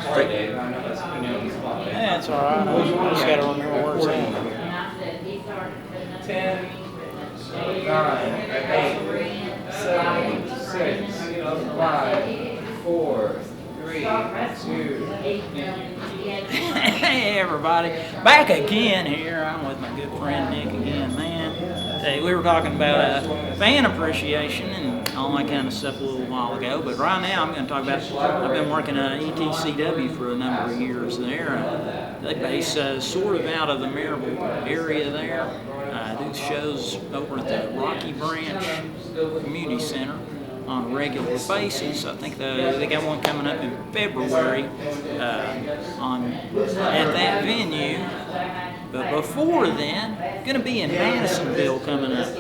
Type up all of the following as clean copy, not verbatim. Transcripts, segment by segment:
Sorry, Dave. I know that's putting you on the spot. Yeah, it's all right. I just got to remember where it's at. 10, 9, 8, 7, 6, 5, 4, 3, 2. Hey everybody, back again here. I'm with my good friend Nick again, man. Hey, we were talking about fan appreciation and all that kind of stuff a little while ago, but right now I'm going to talk about, I've been working at ETCW for a number of years there. They base sort of out of the Maryville area there. Do shows over at the Rocky Branch Community Center on a regular basis. I think they got one coming up in February at that venue. But before then, going to be in Madisonville coming up.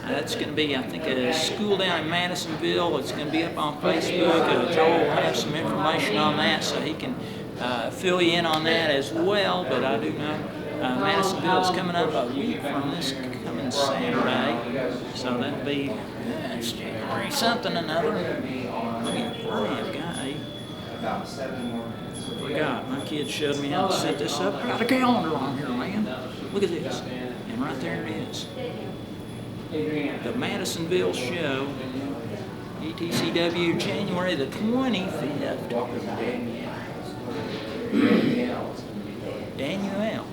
That's going to be, I think, a school down in Madisonville. It's going to be up on Facebook. Joel will have some information on that, so he can fill you in on that as well. But I do know Madisonville is coming up a week from this coming Saturday, so that'll be it's January something or another. About 7 more minutes. Forgot, my kid showed me how to set this up. I got a calendar on here, man. Look at this, and right there it is. The Madisonville show, ETCW, January the 25th. Daniel.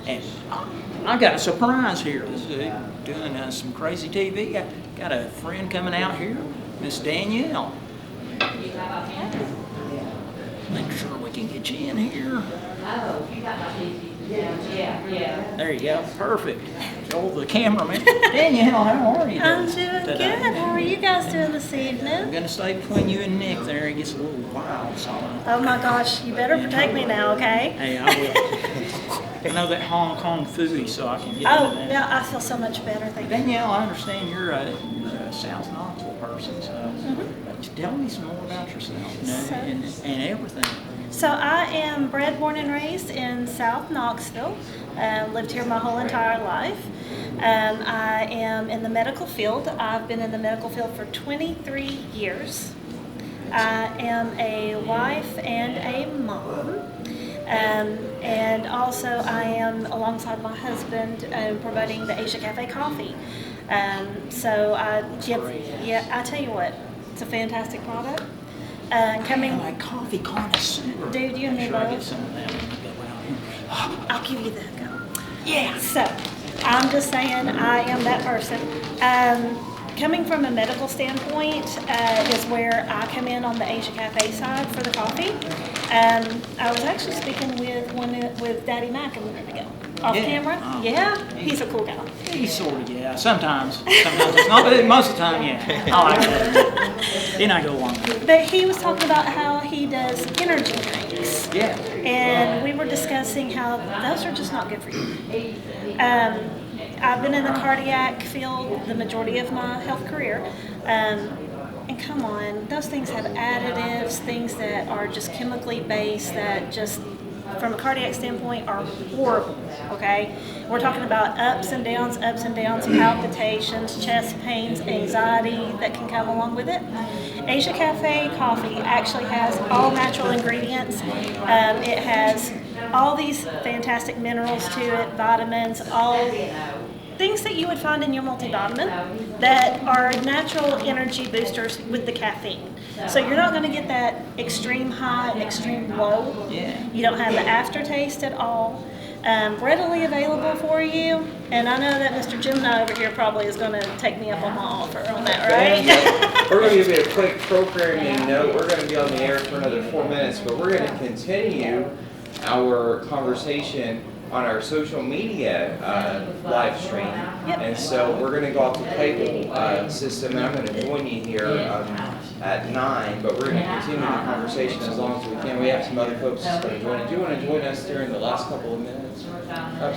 And I got a surprise here. This is doing some crazy TV. I got a friend coming out here, Miss Danielle. Make sure we can get you in here. There you go. Perfect. Joel, the cameraman. Danielle, how are you doing? I'm doing today? good. How are you guys doing this I'm evening? going to stay between you and Nick there. It gets a little wild. So Oh my gosh, you better protect me now, okay? hey, I will. I know that Hong Kong foodie, so I can get Oh, into that. yeah, I feel so much better. Thank you. Danielle, I understand you're a South Knoxville person, so tell me some more about yourself and everything. So I am bred, born, and raised in South Knoxville. Lived here my whole entire life. I am in the medical field. I've been in the medical field for 23 years. I am a wife and a mom. And also I am, alongside my husband, promoting the Asia Cafe Coffee. So I tell you what, it's a fantastic product. Coming, Like coffee connoisseur. dude, you and me Sure, I get both. some of that when we go out here. I'll give you that go. Yeah. So I'm just saying I am that person. Coming from a medical standpoint is where I come in on the Asia Cafe side for the coffee. I was actually speaking with Daddy Mac a minute ago. Off Yeah. camera. Oh. Yeah, he's a cool guy. He's sort of, yeah. Sometimes it's not, but most of the time, yeah. I like that. Then I go along with it. But he was talking about how he does energy drinks. Yeah. And we were discussing how those are just not good for you. I've been in the cardiac field the majority of my health career. And come on, those things have additives, things that are just chemically based that just, from a cardiac standpoint, are horrible, okay? We're talking about ups and downs, palpitations, chest pains, anxiety that can come along with it. Asia Cafe Coffee actually has all natural ingredients. It has all these fantastic minerals to it, vitamins, all things that you would find in your multivitamin that are natural energy boosters with the caffeine. So you're not going to get that extreme high and extreme low. Yeah. You don't have the aftertaste at all. Readily available for you. And I know that Mr. Gemini over here probably is going to take me up on my offer on that, right? We're going to give you a quick programming note. We're going to be on the air for another 4 minutes, but we're going to continue our conversation on our social media live stream. Yep. And so we're going to go off the cable system, and I'm going to join you here at 9, but we're going to continue the conversation as long as we can. We have some other folks that's going to join us. Do you want to join us during the last couple of minutes?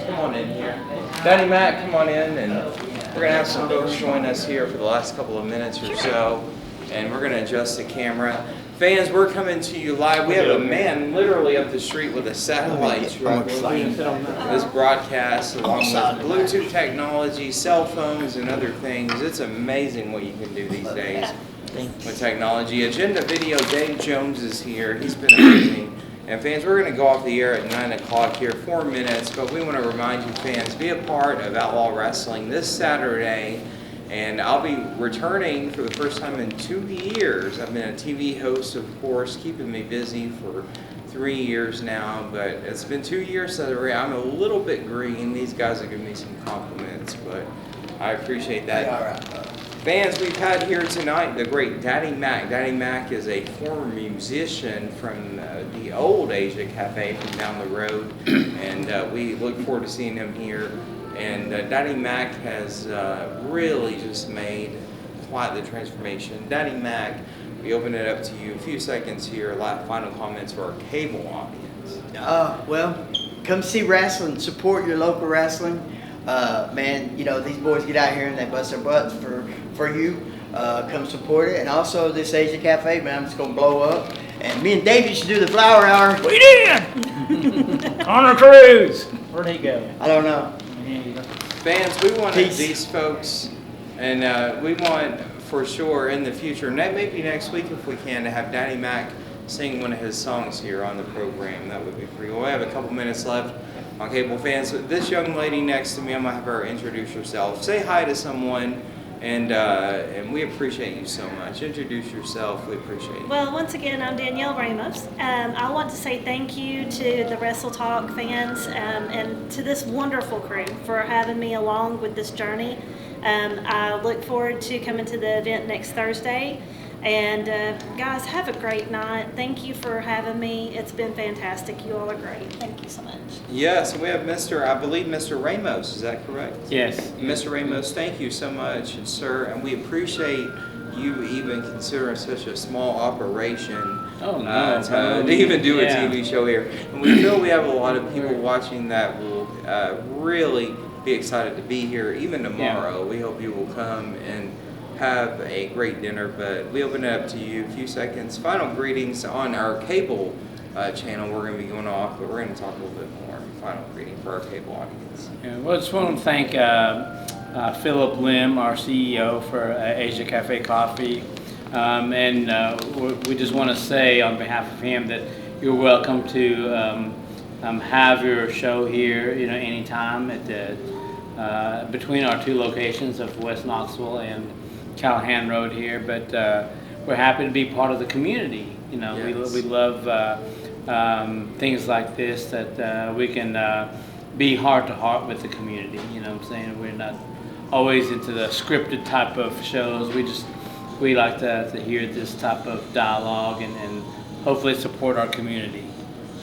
Come on in here. Daddy Matt, come on in, and we're going to have some folks join us here for the last couple of minutes or so, and we're going to adjust the camera. Fans, we're coming to you live. We have a man literally up the street with a satellite truck doing this broadcast along with Bluetooth technology, cell phones, and other things. It's amazing what you can do these days with technology. Agenda Video, Dave Jones is here. He's been amazing. And fans, we're going to go off the air at 9 o'clock here, 4 minutes, but we want to remind you fans, be a part of Outlaw Wrestling this Saturday. And I'll be returning for the first time in 2 years. I've been a TV host, of course, keeping me busy for 3 years now, but it's been 2 years since I'm a little bit green. These guys are giving me some compliments, but I appreciate that. All right. Fans, we've had here tonight the great Daddy Mac. Daddy Mac is a former musician from the old Asia Cafe from down the road, and we look forward to seeing him here. And Daddy Mac has really just made quite the transformation. Daddy Mac, we open it up to you. A few seconds here, final comments for our cable audience. Well, come see wrestling, support your local wrestling. Man, you know, these boys get out here and they bust their butts for you. Come support it. And also this Asia Cafe, man, it's going to blow up. And me and David should do the flower hour. We did! On a cruise! Where'd he go? I don't know. Fans, we want Peace. these folks, and we want for sure in the future, maybe next week if we can, to have Daddy Mac sing one of his songs here on the program. That would be pretty cool. We have a couple minutes left on cable fans. This young lady next to me, I'm going to have her introduce herself. Say hi to someone, and we appreciate you so much. Introduce yourself. We appreciate you. Well, once again, I'm Danielle Ramos. I want to say thank you to the Wrestle Talk fans and to this wonderful crew for having me along with this journey. I look forward to coming to the event next Thursday. And guys, have a great night. Thank you for having me. It's been fantastic. You all are great. Thank you so much. Yes, we have I believe Mr. Ramos. Is that correct? Yes. Mr. Ramos, thank you so much, sir, and we appreciate you even considering such a small operation to even do a TV show here. And we feel we have a lot of people watching that will really be excited to be here, even tomorrow. Yeah. We hope you will come and have a great dinner, but we open it up to you. A few seconds. Final greetings on our cable channel. We're going to be going off, but we're going to talk a little bit more. Final greeting for our cable audience. Yeah, well, I just want to thank Philip Lim, our CEO for Asia Cafe Coffee, and we just want to say on behalf of him that you're welcome to have your show here, you know, anytime at the between our two locations of West Knoxville and Callahan Road here. But we're happy to be part of the community. You know, yes. we love things like this, that we can be heart to heart with the community. You know what I'm saying? We're not always into the scripted type of shows. We like to hear this type of dialogue and hopefully support our community.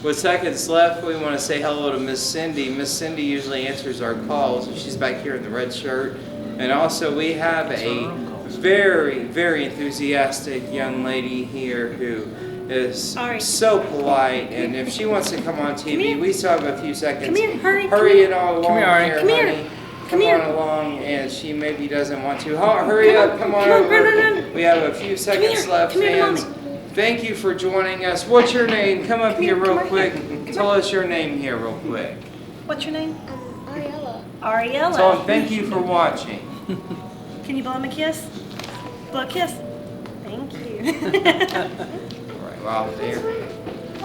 With seconds left, we want to say hello to Miss Cindy. Miss Cindy usually answers our calls. She's back here in the red shirt. And also we have a very, very enthusiastic young lady here who is so polite, and if she wants to come on TV, we still have a few seconds. Come here, hurry it all along here, come honey. here. Come on along, and she maybe doesn't want to. Hurry up, come on over. Run. We have a few seconds left, fans. Thank you for joining us. What's your name? Come up here real quick. Tell us your name here real quick. What's your name? Ariella. Ariella. So thank you for watching. Can you blow him a kiss? Blow a kiss. Thank you. Wow, there.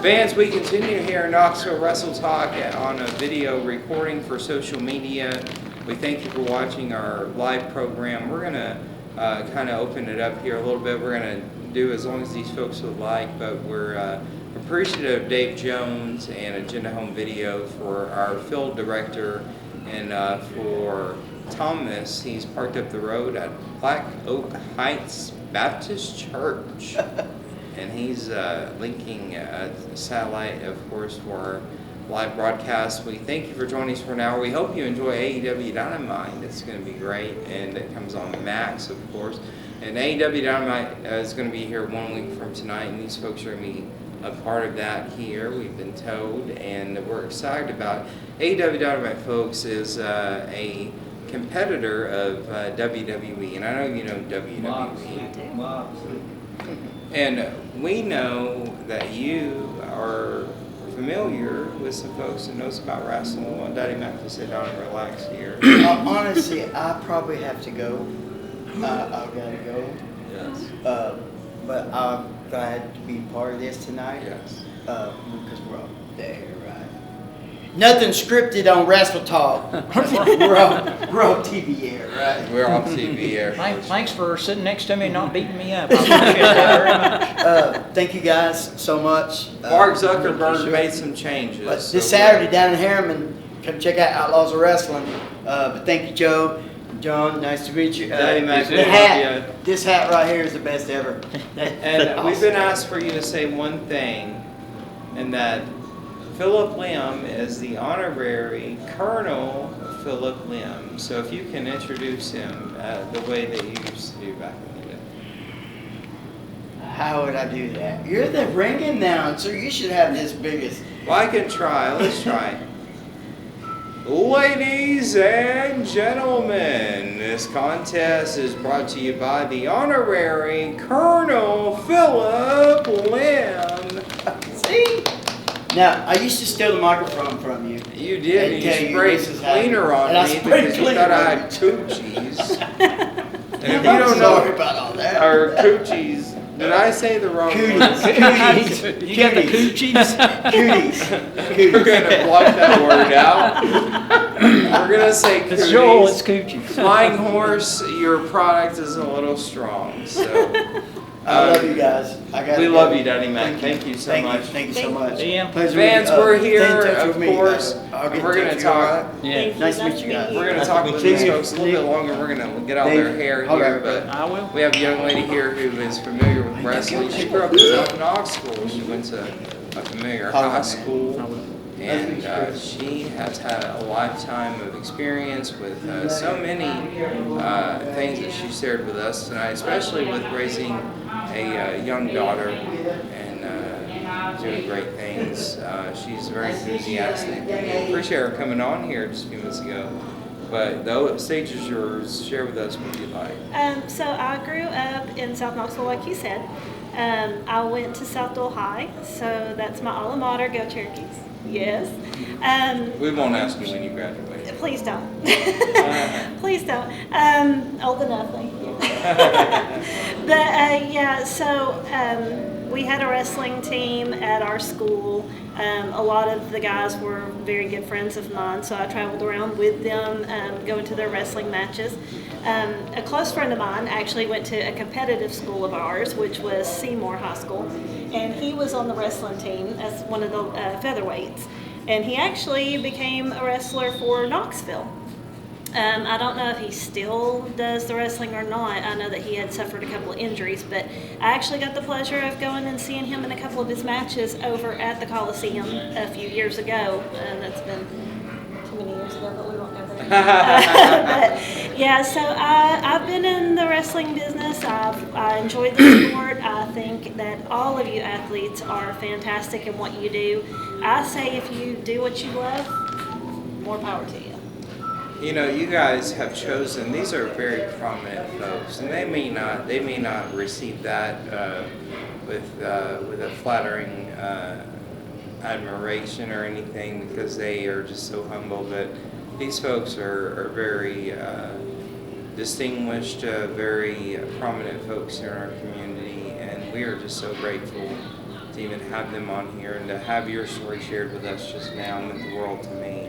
Fans, we continue here in Knoxville Wrestle Talk on a video recording for social media. We thank you for watching our live program. We're going to kind of open it up here a little bit. We're going to do as long as these folks would like, but we're appreciative of Dave Jones and Agenda Home Video for our field director, and for Thomas. He's parked up the road at Black Oak Heights Baptist Church. And he's linking satellite, of course, for our live broadcast. We thank you for joining us for an hour. We hope you enjoy AEW Dynamite. It's going to be great, and it comes on Max, of course. And AEW Dynamite is going to be here 1 week from tonight, and these folks are going to be a part of that here, we've been told, and we're excited about it. AEW Dynamite, folks, is a competitor of WWE, and I know you know WWE. And we know that you are familiar with some folks that knows about wrestling. I want Daddy Mac to sit down and relax here. Honestly, I probably have to go. I've got to go. Yes. But glad to be part of this tonight. Yes. Because we're all there, right? Nothing scripted on Wrestle Talk. we're on TV air, right? We're on TV air. Thanks for sitting next to me and not beating me up. I appreciate that very much. Thank you guys so much. Mark Zuckerberg made some changes. But so this Saturday down in Harriman, come check out Outlaws of Wrestling. But thank you, Joe. John, nice to meet you. Daddy Mac, the we love hat, this hat right here is the best ever. And we've been asked for you to say one thing, and that Philip Lim is the honorary Colonel Philip Lim. So if you can introduce him the way that you used to do back in the day. How would I do that? You're the ring announcer. You should have this biggest. Well, I can try. Let's try. Ladies and gentlemen, this contest is brought to you by the honorary Colonel Philip Lim. See? Now, I used to steal the microphone from you. You did, and tell you you sprayed this is how cleaner on and I me sprayed because you cleaner thought I on had coochies. And if you I'm don't sorry know, about all that. or coochies, did I say the wrong Cooties. word? You got the coochies? Cooties. We're gonna block that word out. We're gonna say cooties. It's Joel, it's coochies. Flying horse, your product is a little strong, so. I love you guys. I got. We love you, Daddy Mac. Thank you so much. Thank you so much. Ian. Pleasure Fans, meeting- we're stay in here, touch of with me. course. I'll get in We're touch gonna with you, all talk. right? Yeah. Nice to meet you guys. We're gonna Nice talk to with meet these you. folks a little bit longer. We're gonna get all their hair All here, right. but I will. we have a young lady here who is familiar with wrestling. She grew up in South Knox School. She went to a familiar All high right. school. I will. And she has had a lifetime of experience with so many things that she shared with us tonight, especially with raising a young daughter and doing great things. She's very enthusiastic. And we appreciate her coming on here just a few minutes ago. But the stage is yours. Share with us what you like. So I grew up in South Knoxville, like you said. I went to South Dole High, so that's my alma mater. Go Cherokees. Yes. We won't ask you when you graduate. Please don't. Please don't. Old enough, thank you. But yeah, so we had a wrestling team at our school. A lot of the guys were very good friends of mine, so I traveled around with them, going to their wrestling matches. A close friend of mine actually went to a competitive school of ours, which was Seymour High School, and he was on the wrestling team as one of the featherweights. And he actually became a wrestler for Knoxville. I don't know if he still does the wrestling or not. I know that he had suffered a couple of injuries, but I actually got the pleasure of going and seeing him in a couple of his matches over at the Coliseum a few years ago. That's been too many years ago, but we won't go there. But yeah, so I've been in the wrestling business. I enjoy the sport. I think that all of you athletes are fantastic in what you do. I say if you do what you love, more power to you. You know, you guys have chosen, these are very prominent folks, and they may not receive that with a flattering admiration or anything, because they are just so humble, but these folks are very distinguished, very prominent folks here in our community, and we are just so grateful to even have them on here and to have your story shared with us just now meant the world to me.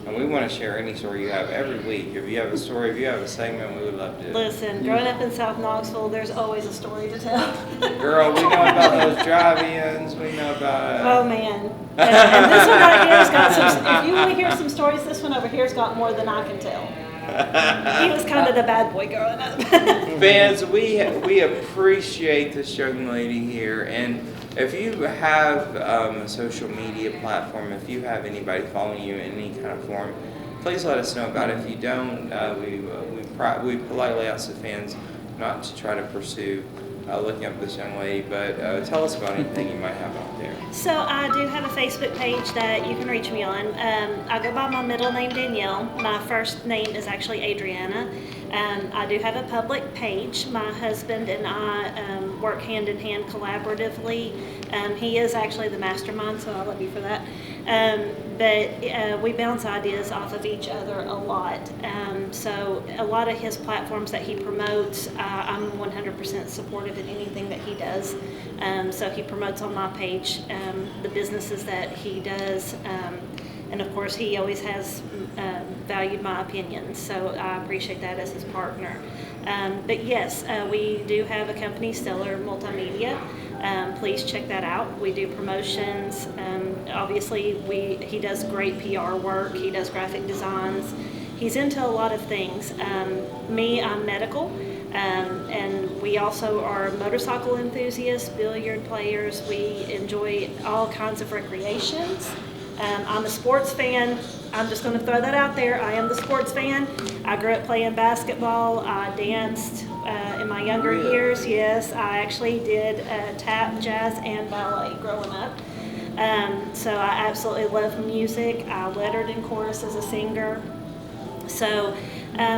And we want to share any story you have every week. If you have a story, if you have a segment, we would love to. Listen, growing up in South Knoxville, there's always a story to tell. Girl, we know about those drive-ins. We know about. Oh man, and this one right here's got some. If you want to hear some stories, this one over here's got more than I can tell. He was kind of the bad boy growing up. Fans, we appreciate this young lady here, and if you have a social media platform, if you have anybody following you in any kind of form, please let us know about it. If you don't, we politely ask the fans not to try to pursue looking up this young lady, but tell us about anything you might have out there. So I do have a Facebook page that you can reach me on. I go by my middle name Danielle. My first name is actually Adriana. I do have a public page. My husband and I work hand in hand collaboratively. He is actually the mastermind, so I love you for that. But we bounce ideas off of each other a lot. So a lot of his platforms that he promotes, I'm 100% supportive in anything that he does. So he promotes on my page the businesses that he does. And of course, he always has valued my opinions, so I appreciate that as his partner. But yes, we do have a company, Stellar Multimedia. Please check that out. We do promotions. Obviously, he does great PR work. He does graphic designs. He's into a lot of things. Me, I'm medical. And we also are motorcycle enthusiasts, billiard players. We enjoy all kinds of recreations. I'm a sports fan. I'm just going to throw that out there. I am the sports fan. I grew up playing basketball. I danced in my younger years. Yes, I actually did tap, jazz, and ballet growing up. So I absolutely love music. I lettered in chorus as a singer. So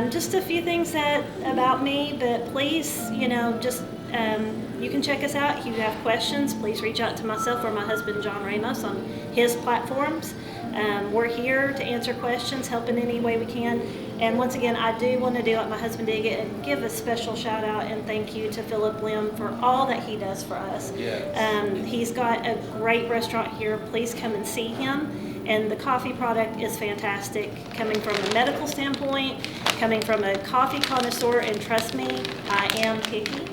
just a few things about me, but please, just you can check us out. If you have questions, please reach out to myself or my husband, John Ramos, on his platforms. We're here to answer questions, help in any way we can. And once again, I do want to do like my husband did and give a special shout out and thank you to Philip Lim for all that he does for us. Yes. He's got a great restaurant here. Please come and see him. And the coffee product is fantastic, coming from a medical standpoint, coming from a coffee connoisseur, and trust me, I am picky.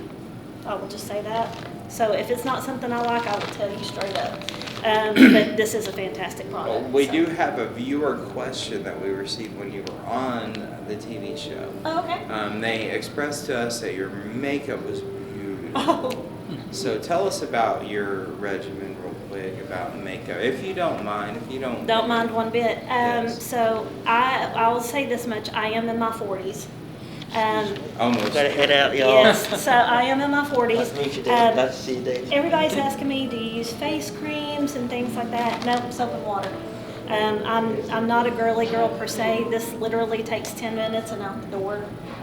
I will just say that. So if it's not something I like, I will tell you straight up. But this is a fantastic product. We do have a viewer question that we received when you were on the TV show. Oh, okay. They expressed to us that your makeup was beautiful. Oh. So tell us about your regimen real quick, about makeup, if you don't mind, if you don't. Don't mind one bit. Yes. So I will say this much, I am in my 40s. Almost. Gotta head out, y'all. Yes, so I am in my 40s. Nice to meet you, Dave. Nice to see you, Dave. Everybody's asking me, do you use face creams and things like that? No, soap and water. I'm not a girly girl per se. This literally takes 10 minutes and out the door.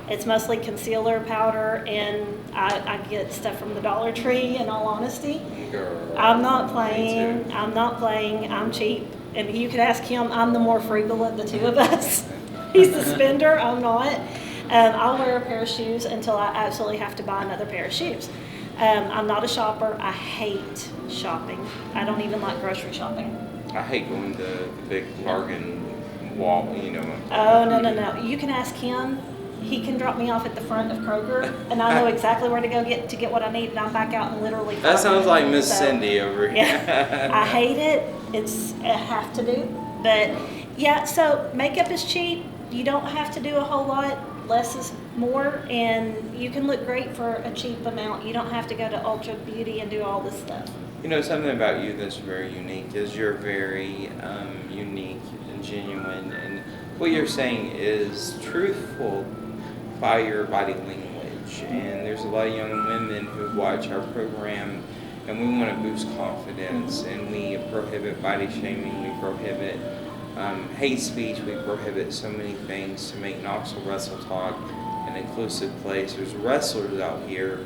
It's mostly concealer, powder, and I get stuff from the Dollar Tree, in all honesty. Girl. I'm not Me playing. too. I'm cheap. And you could ask him, I'm the more frugal of the two of us. He's the spender, I'm not. I'll wear a pair of shoes until I absolutely have to buy another pair of shoes. I'm not a shopper. I hate shopping. I don't even like grocery shopping. I hate going to the big bargain wall, Oh, no. You can ask him. He can drop me off at the front of Kroger, and I know exactly where to go get what I need, and I'm back out in literally 5 That sounds like minutes. Miss So, Cindy over here. Yeah, I hate it. It's a have to do. But yeah, so makeup is cheap. You don't have to do a whole lot. Less is more, and you can look great for a cheap amount. You don't have to go to Ultra Beauty and do all this stuff. Something about you that's very unique is you're very unique and genuine, and what you're saying is truthful by your body language. And there's a lot of young women who watch our program, and we want to boost confidence, and we prohibit body shaming, we prohibit hate speech, we prohibit so many things to make Knoxville Wrestle Talk an inclusive place. There's wrestlers out here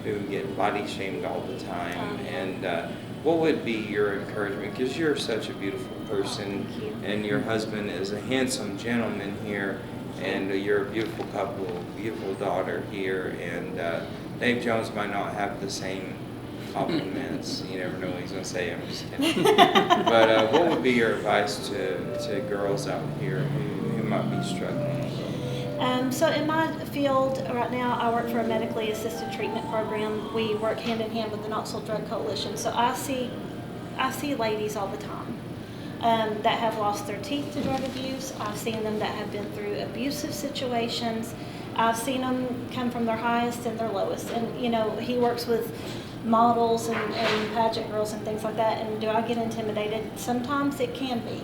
who get body shamed all the time, and what would be your encouragement? Because you're such a beautiful person, and your husband is a handsome gentleman here, and you're a beautiful couple, beautiful daughter here, and Dave Jones might not have the same compliments. You never know what he's going to say. I'm just kidding. But what would be your advice to girls out here who might be struggling? So in my field right now, I work for a medically assisted treatment program. We work hand in hand with the Knoxville Drug Coalition. So I see ladies all the time that have lost their teeth to drug abuse. I've seen them that have been through abusive situations. I've seen them come from their highest and their lowest. And he works with models and pageant girls and things like that. And do I get intimidated? Sometimes it can be.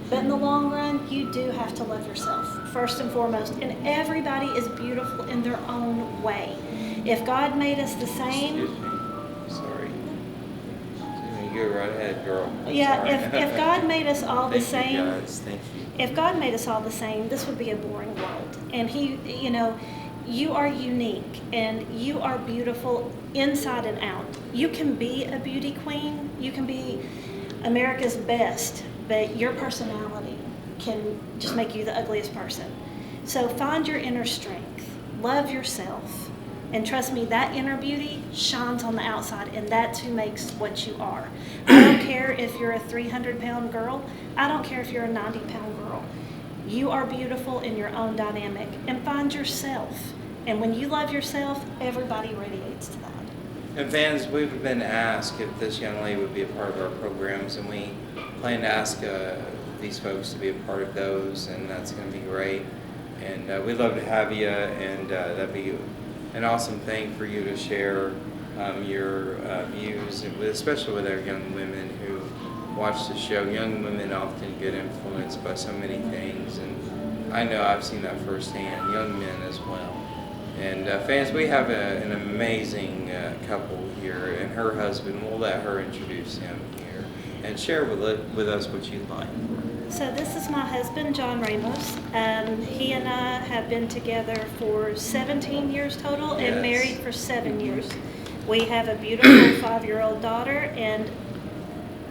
But in the long run, you do have to love yourself, first and foremost. And everybody is beautiful in their own way. If God made us the same... Excuse me. Sorry. Excuse me. Go right ahead, girl. Yeah, Sorry. if God made us all the Thank you, same... guys. Thank you. If God made us all the same, this would be a boring world. And You are unique and you are beautiful inside and out. You can be a beauty queen, you can be America's best, but your personality can just make you the ugliest person. So find your inner strength, love yourself, and trust me, that inner beauty shines on the outside, and that's who makes what you are. I don't care if you're a 300-pound girl, I don't care if you're a 90-pound girl. You are beautiful in your own dynamic, and find yourself. And when you love yourself, everybody radiates to that. And fans, we've been asked if this young lady would be a part of our programs, and we plan to ask these folks to be a part of those, and that's going to be great. And we'd love to have you, and that'd be an awesome thing for you to share your views, especially with our young women who watch the show. Young women often get influenced by so many things, and I know I've seen that firsthand, young men as well. And fans, we have an amazing couple here, and her husband. We'll let her introduce him here and share with us what you'd like. So this is my husband, John Ramos. He and I have been together for 17 years total and Yes. married for 7 years. We have a beautiful 5-year-old daughter, and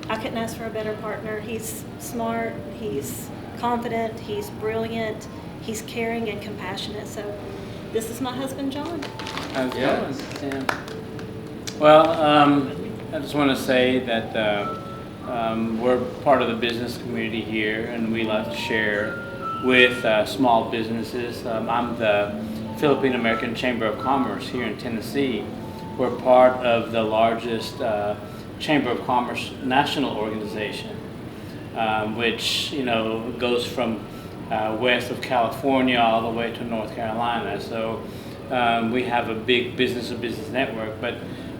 I couldn't ask for a better partner. He's smart, he's confident, he's brilliant, he's caring and compassionate. So this is my husband, John. How's it Yes. going, Sam? Well, I just want to say that we're part of the business community here, and we like to share with small businesses. I'm the Philippine American Chamber of Commerce here in Tennessee. We're part of the largest Chamber of Commerce national organization, which goes from west of California all the way to North Carolina. So we have a big business-to-business network. But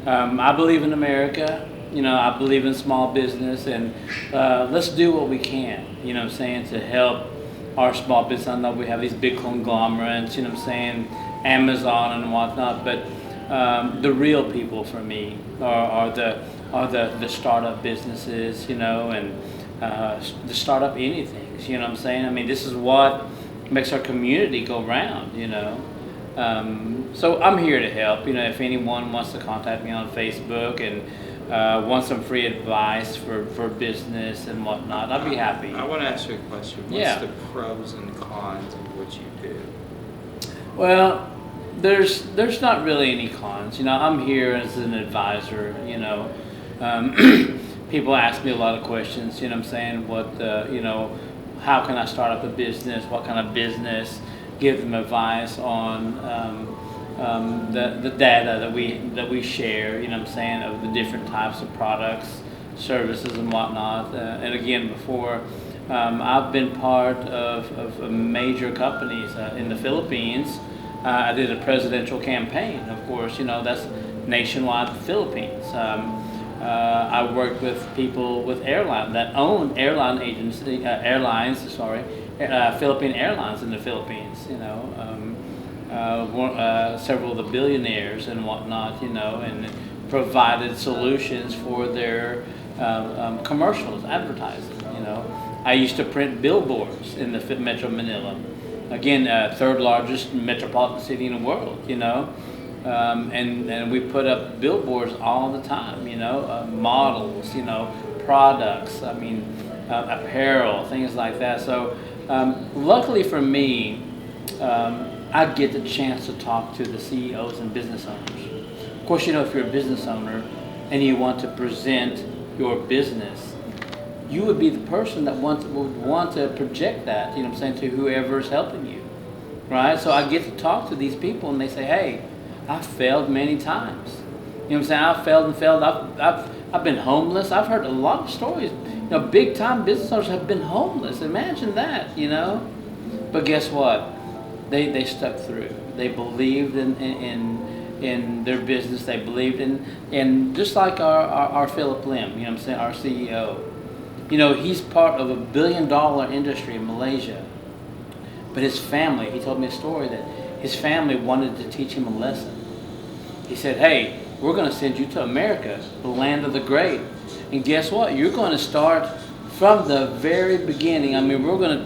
I believe in America. I believe in small business, and let's do what we can, to help our small business. I know we have these big conglomerates, Amazon and whatnot, but the real people for me are the startup businesses, and the startup anything. I mean, this is what makes our community go round, So I'm here to help. If anyone wants to contact me on Facebook and want some free advice for business and whatnot, I'd be happy. I want to ask you a question. What's Yeah. the pros and cons of what you do? Well, there's not really any cons. I'm here as an advisor. People ask me a lot of questions. How can I start up a business? What kind of business? Give them advice on the data that we share. Of the different types of products, services, and whatnot. And again, before I've been part of major companies in the Philippines. I did a presidential campaign. Of course, that's nationwide the Philippines. I worked with people with airlines that own Philippine Airlines in the Philippines. Several of the billionaires and whatnot. And provided solutions for their commercials, advertising. I used to print billboards in the Metro Manila. Again, third largest metropolitan city in the world. And we put up billboards all the time, models, products, apparel, things like that. So luckily for me, I get the chance to talk to the CEOs and business owners. Of course, if you're a business owner and you want to present your business, you would be the person that would want to project that, to whoever's helping you, right? So I get to talk to these people, and they say, hey, I've failed many times. I've failed and failed. I've been homeless. I've heard a lot of stories. Big time business owners have been homeless. Imagine that, But guess what? They stuck through. They believed in their business. They believed in just like our Philip Lim, our CEO. He's part of $1 billion industry in Malaysia. But his family, he told me a story that his family wanted to teach him a lesson. He said, hey, we're going to send you to America, the land of the great. And guess what? You're going to start from the very beginning. We're going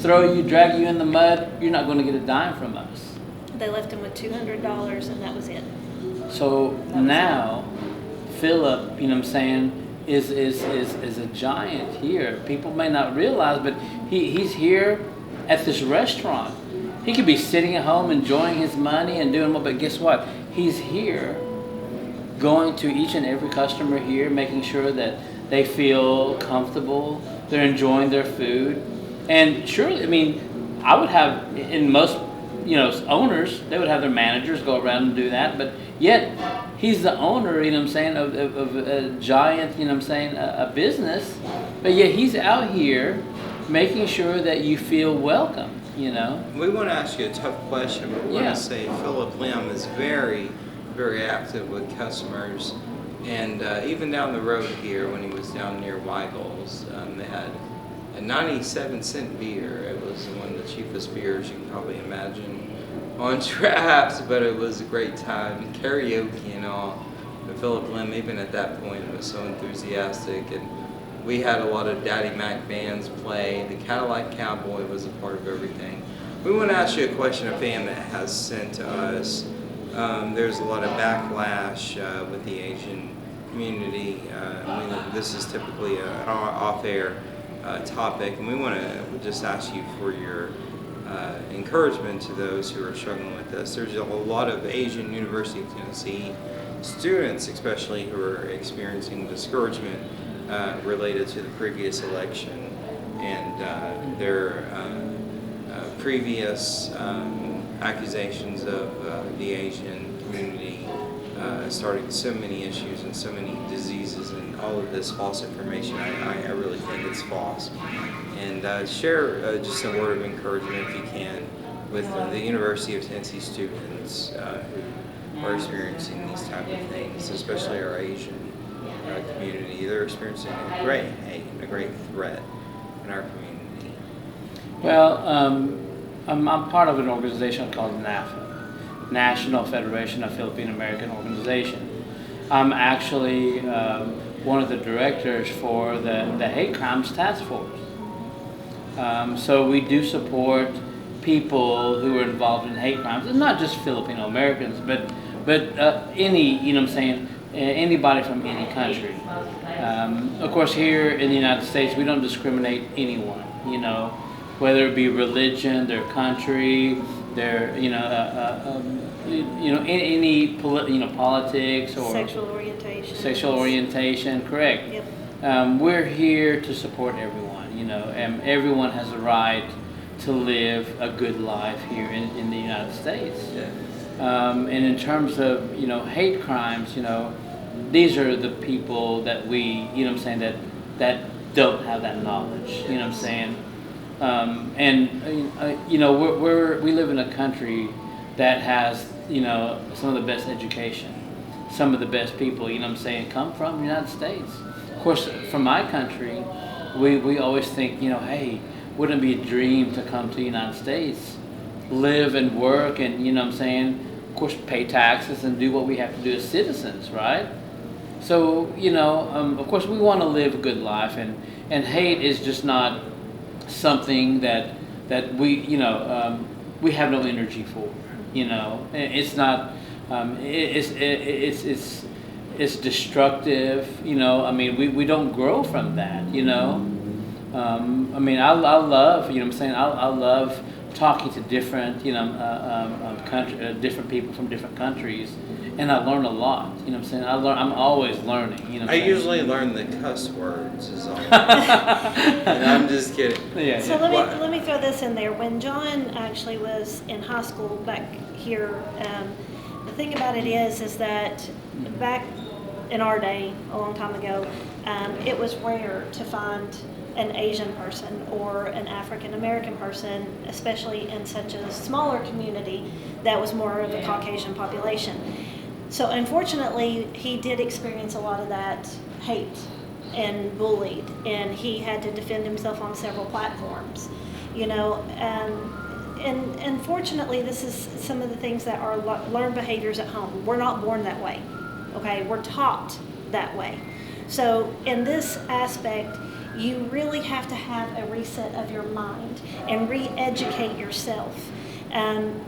to drag you in the mud. You're not going to get a dime from us. They left him with $200 and that was it. So now, Philip, you know what I'm saying, is a giant here. People may not realize, but he's here at this restaurant. He could be sitting at home enjoying his money and doing what, but guess what? He's here going to each and every customer here, making sure that they feel comfortable, they're enjoying their food. And surely, I mean, I would have, in most, you know, owners, they would have their managers go around and do that, but yet he's the owner, you know what I'm saying, of a giant, you know what I'm saying, a business, but yet he's out here making sure that you feel welcome, you know. We want to ask you a tough question, but we Yeah. want to say Philip Lim is very, very active with customers. And even down the road here, when he was down near Weigel's, they had a 97-cent beer. It was one of the cheapest beers you can probably imagine on traps, but it was a great time, karaoke and all. But Philip Lim, even at that point, was so enthusiastic, and we had a lot of Daddy Mac bands play. The Cadillac Cowboy was a part of everything. We want to ask you a question a fan that has sent to us. There's a lot of backlash with the Asian community. This is typically an off-air topic, and we want to just ask you for your encouragement to those who are struggling with this. There's a lot of Asian University of Tennessee students, especially, who are experiencing discouragement related to the previous election and their previous accusations of the Asian community starting so many issues and so many diseases and all of this false information. I really think it's false. And share just a word of encouragement, if you can, with the University of Tennessee students who are experiencing these type of things, especially our Asian community. They're experiencing a great hate, a great threat in our community. Well, I'm part of an organization called NAFA, National Federation of Philippine American Organization. I'm actually one of the directors for the Hate Crimes Task Force. So we do support people who are involved in hate crimes, and not just Filipino Americans, but any, you know what I'm saying, anybody from any country. Of course, here in the United States, we don't discriminate anyone, you know, whether it be religion, their country, their, any politics or Sexual orientation. Correct. Yep. We're here to support everyone, you know, and everyone has a right to live a good life here in the United States. Yeah. And in terms of, you know, hate crimes, you know, these are the people that we, you know what I'm saying, that don't have that knowledge, you know what I'm saying. You know, we live in a country that has, you know, some of the best education, some of the best people, you know what I'm saying, come from the United States. Of course, from my country, we always think, you know, hey, wouldn't it be a dream to come to the United States, live and work and, you know what I'm saying, of course, pay taxes and do what we have to do as citizens, right? So, you know, of course, we want to live a good life, and hate is just not something that we, you know, we have no energy for, you know. It's not, it's destructive, you know. I mean, we don't grow from that, you know. I mean, I love, you know what I'm saying, I love talking to different, you know, different people from different countries, and I learn a lot, you know what I'm saying. I'm always learning, you know what I'm saying. I usually learn the cuss words is all. And I'm just kidding. Yeah, So yeah. let me throw this in there. When John actually was in high school back here, the thing about it is that back in our day, a long time ago, it was rare to find an Asian person or an African American person, especially in such a smaller community that was more of a Caucasian population. So unfortunately, he did experience a lot of that hate and bullied, and he had to defend himself on several platforms, you know. And unfortunately, this is some of the things that are learned behaviors at home. We're not born that way, okay? We're taught that way. So in this aspect, you really have to have a reset of your mind and re-educate yourself.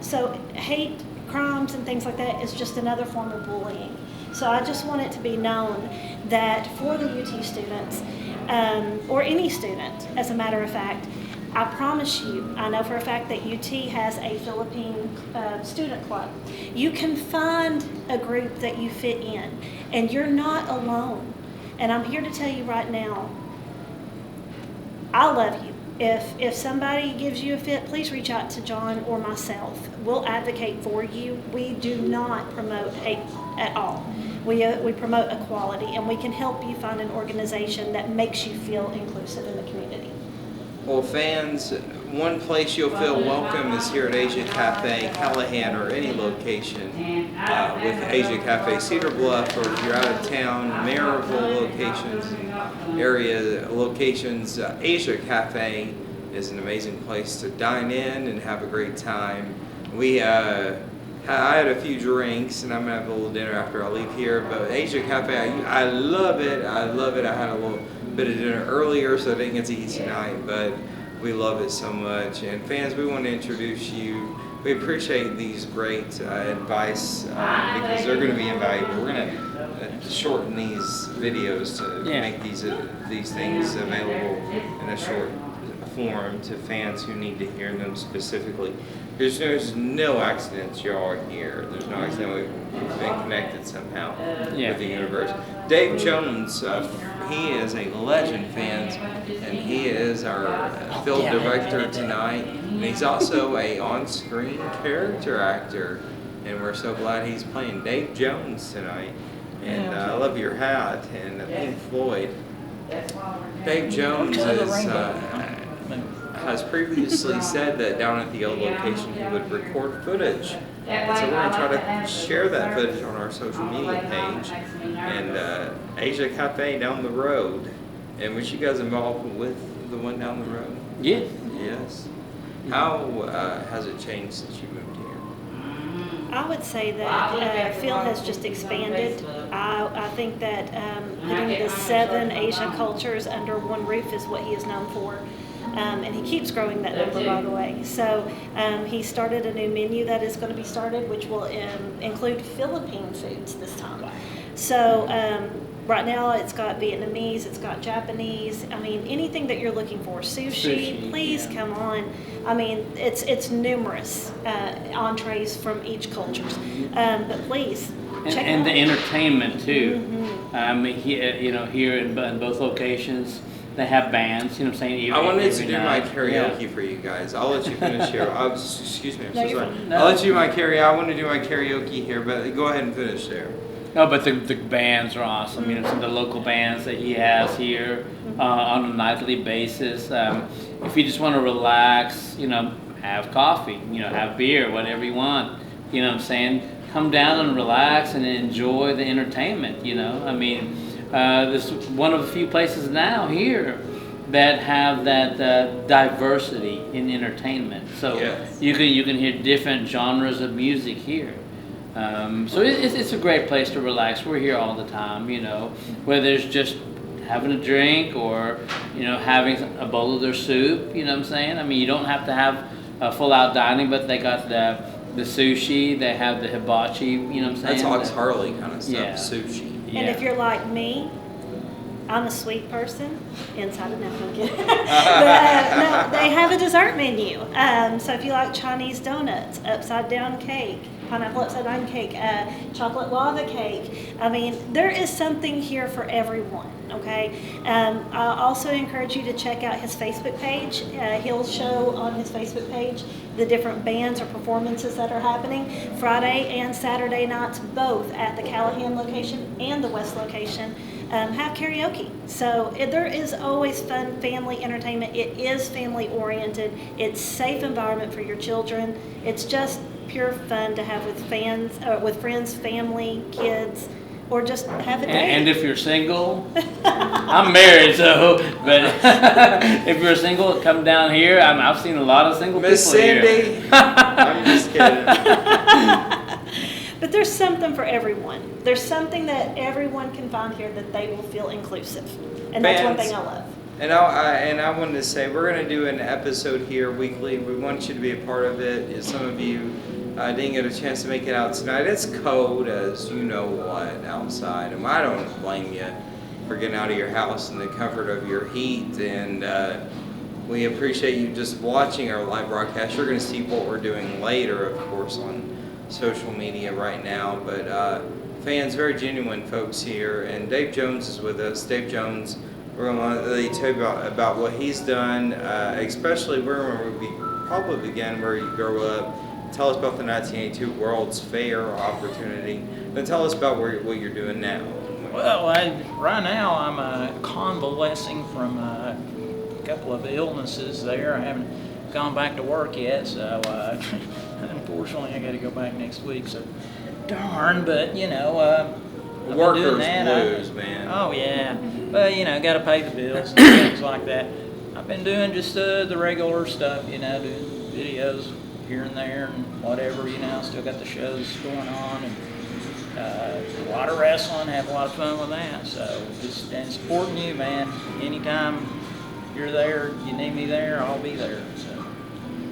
So hate crimes and things like that is just another form of bullying. So I just want it to be known that for the UT students, or any student, as a matter of fact, I promise you, I know for a fact that UT has a Philippine student club. You can find a group that you fit in, and you're not alone. And I'm here to tell you right now, I love you. If somebody gives you a fit, please reach out to John or myself. We'll advocate for you. We do not promote hate at all. We promote equality, and we can help you find an organization that makes you feel inclusive in the community. Well, fans, one place you'll feel welcome is here at Asia Cafe, Callahan, or any location with Asia Cafe Cedar Bluff, or if you're out of town, Maryville locations, area locations. Asia Cafe is an amazing place to dine in and have a great time. I had a few drinks, and I'm gonna have a little dinner after I leave here. But Asia Cafe, I love it. I love it. I had a little bit of dinner earlier, so I didn't get to eat tonight. But we love it so much. And fans, we want to introduce you. We appreciate these great advice because they're going to be invaluable. We're going to shorten these videos to make these things available in a short form to fans who need to hear them specifically. There's no accidents, y'all are here. There's no accident. We've been connected somehow with the universe. Dave Jones, he is a legend, fans, and he is our film director tonight. And he's also a on-screen character actor, and we're so glad he's playing Dave Jones tonight. And I love your hat and Pink Floyd. Dave Jones has previously said that down at the old location he would record footage. And so we're going to try to share that footage on our social media page. And Asia Cafe down the road. And was you guys involved with the one down the road? Yes. Yes. How has it changed since you moved here? I would say that Phil has just expanded. I think that putting the 7 Asia cultures under one roof is what he is known for. And he keeps growing that number, by the way. So he started a new menu that is going to be started, which will include Philippine foods this time. So right now it's got Vietnamese, it's got Japanese. I mean, anything that you're looking for. Sushi, please come on. I mean, it's numerous entrees from each culture. But please, check And it the out. entertainment too. Here in both locations, they have bands. You know what I'm saying? I wanted to Every do my night. karaoke for you guys. I'll let you finish here. Excuse me, I'm No, so you're sorry. fine. I'll let you do my karaoke. I want to do my karaoke here, but go ahead and finish there. No, but the bands are awesome. You know, some of the local bands that he has here on a nightly basis. If you just want to relax, have coffee, have beer, whatever you want. You know what I'm saying? Come down and relax and enjoy the entertainment. I mean, this is one of the few places now here that have that diversity in entertainment. So Yes. you can hear different genres of music here. So it's a great place to relax. We're here all the time, whether it's just having a drink or, having a bowl of their soup, you know what I'm saying? I mean, you don't have to have a full out dining, but they got the sushi, they have the hibachi, you know what I'm saying? That's Ox Harley kind of stuff, Yeah. sushi. And if you're like me, I'm a sweet person, inside and out, I'm kidding. But, no, they have a dessert menu. So if you like Chinese donuts, upside down cake, pineapple upside down cake, chocolate lava cake. I mean, there is something here for everyone, okay? I also encourage you to check out his Facebook page. He'll show on his Facebook page the different bands or performances that are happening Friday and Saturday nights, both at the Callahan location and the West location. Have karaoke. So there is always fun family entertainment. It is family oriented. It's safe environment for your children. It's just pure fun to have with with friends, family, kids, or just have a day. And if you're single, I'm married, but if you're single, come down here. I've seen a lot of single Miss people here. Cindy, I'm just kidding. But there's something for everyone. There's something that everyone can find here that they will feel inclusive. And that's one Fans. thing I love. And I wanted to say we're going to do an episode here weekly. We want you to be a part of it. If some of you didn't get a chance to make it out tonight, it's cold as you know what outside, and I don't blame you for getting out of your house in the comfort of your heat. And we appreciate you just watching our live broadcast. You're going to see what we're doing later, of course, on social media right now. But fans, very genuine folks here, and Dave Jones is with us. Dave Jones. We're going to let you tell you about what he's done, especially where we probably began, where you grew up. Tell us about the 1982 World's Fair opportunity. Then tell us about what you're doing now. Well, right now I'm convalescing from a couple of illnesses there. I haven't gone back to work yet, so unfortunately I got to go back next week. So darn, but you know, I've been Workers doing that. blues, man. Oh yeah, but you know, got to pay the bills and things like that. I've been doing just the regular stuff, you know, doing videos here and there and whatever, you know. Still got the shows going on and a lot of wrestling. Have a lot of fun with that. So just and supporting you, man. Anytime you're there, you need me there, I'll be there. So.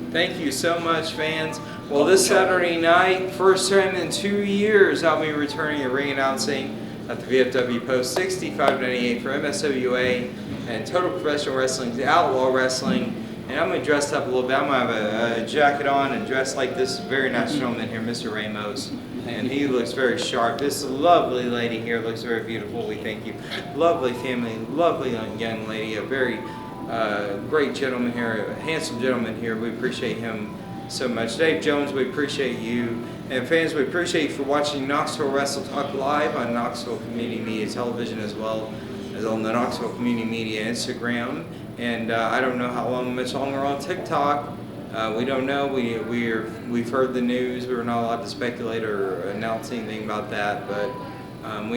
Thank you so much, fans. Well, this Saturday night, first time in 2 years, I'll be returning a ring announcing at the VFW Post 6598 for MSWA and Total Professional Wrestling, the Outlaw Wrestling. And I'm going to dress up a little bit. I'm going to have a jacket on and dress like this very nice gentleman here, Mr. Ramos. And he looks very sharp. This lovely lady here looks very beautiful. We thank you. Lovely family, lovely young lady, a very great gentleman here, a handsome gentleman here. We appreciate him so much. Dave Jones, we appreciate you. And fans, we appreciate you for watching Knoxville Wrestle Talk Live on Knoxville Community Media Television, as well as on the Knoxville Community Media Instagram. And I don't know how much longer on TikTok. We don't know. We've heard the news. We were not allowed to speculate or announce anything about that, but we